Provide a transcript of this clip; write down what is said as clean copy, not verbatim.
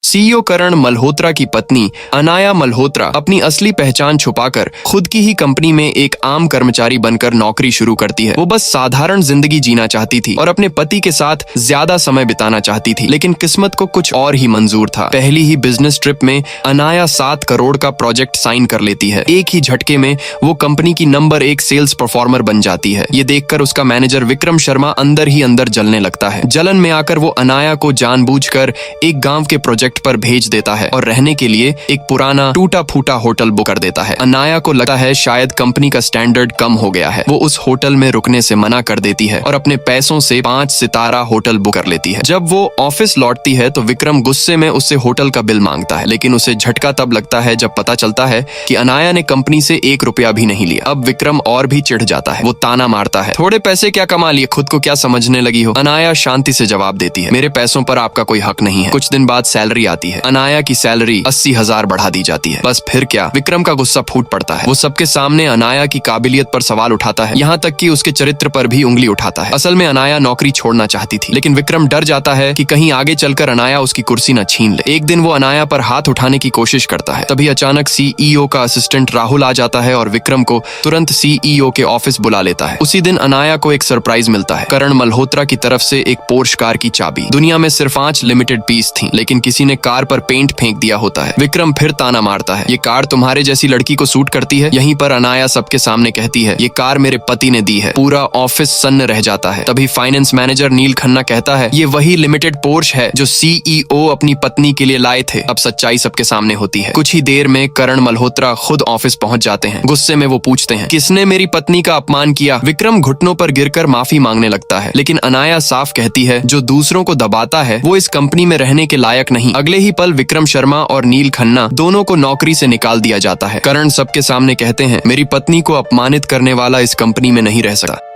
CEO करण मल्होत्रा की पत्नी अनाया मल्होत्रा अपनी असली पहचान छुपाकर खुद की ही कंपनी में एक आम कर्मचारी बनकर नौकरी शुरू करती है। वो बस साधारण जिंदगी जीना चाहती थी और अपने पति के साथ ज्यादा समय बिताना चाहती थी, लेकिन किस्मत को कुछ और ही मंजूर था। पहली ही बिजनेस ट्रिप में अनाया 7 करोड़ का प्रोजेक्ट साइन कर लेती है। एक ही झटके में वो कंपनी की नंबर 1 सेल्स परफॉर्मर बन जाती है। ये देखकर उसका मैनेजर विक्रम शर्मा अंदर ही अंदर जलने लगता है। जलन में आकर वो अनाया को जानबूझकर एक गांव के प्रोजेक्ट पर भेज देता है और रहने के लिए एक पुराना टूटा फूटा होटल बुक कर देता है। अनाया को लगता है शायद कंपनी का स्टैंडर्ड कम हो गया है। वो उस होटल में रुकने से मना कर देती है और अपने पैसों से 5 सितारा होटल बुक कर लेती है। जब वो ऑफिस लौटती है तो विक्रम गुस्से में उससे होटल का बिल मांगता है, लेकिन उसे झटका तब लगता है जब पता चलता है कि अनाया ने कंपनी से 1 रुपया भी नहीं लिया। अब विक्रम और भी चिढ़ जाता है। वो ताना मारता है, थोड़े पैसे क्या कमा लिए, खुद को क्या समझने लगी हो। अनाया शांति से जवाब देती है, मेरे पैसों पर आपका कोई हक नहीं है। कुछ दिन बाद सैलरी आती है। अनाया की सैलरी 80,000 बढ़ा दी जाती है। बस फिर क्या, विक्रम का गुस्सा फूट पड़ता है। वो सबके सामने अनाया की काबिलियत पर सवाल उठाता है, यहाँ तक कि उसके चरित्र पर भी उंगली उठाता है। असल में अनाया नौकरी छोड़ना चाहती थी, लेकिन विक्रम डर जाता है कि कहीं आगे चलकर अनाया उसकी कुर्सी न छीन ले। एक दिन वो अनाया पर हाथ उठाने की कोशिश करता है। तभी अचानक सीईओ का असिस्टेंट राहुल आ जाता है और विक्रम को तुरंत सीईओ के ऑफिस बुला लेता है। उसी दिन अनाया को एक सरप्राइज मिलता है, करण मल्होत्रा की तरफ से एक पोर्श कार की चाबी। दुनिया में सिर्फ 5 लिमिटेड पीस थी, लेकिन किसी ने कार पर पेंट फेंक दिया होता है। विक्रम फिर ताना मारता है, ये कार तुम्हारे जैसी लड़की को सूट करती है। यहीं पर अनाया सबके सामने कहती है, ये कार मेरे पति ने दी है। पूरा ऑफिस सन्न रह जाता है। तभी फाइनेंस मैनेजर नील खन्ना कहता है, ये वही लिमिटेड पोर्श है जो सीईओ अपनी पत्नी के लिए लाए थे। अब सच्चाई सबके सामने होती है। कुछ ही देर में करण मल्होत्रा खुद ऑफिस पहुंच जाते हैं। गुस्से में वो पूछते हैं, किसने मेरी पत्नी का अपमान किया। विक्रम घुटनों पर गिरकर माफी मांगने लगता है, लेकिन अनाया साफ कहती है, जो दूसरों को दबाता है वो इस कंपनी में रहने के लायक नहीं। अगले ही पल विक्रम शर्मा और नील खन्ना दोनों को नौकरी से निकाल दिया जाता है। करण सबके सामने कहते हैं, मेरी पत्नी को अपमानित करने वाला इस कंपनी में नहीं रह सकता।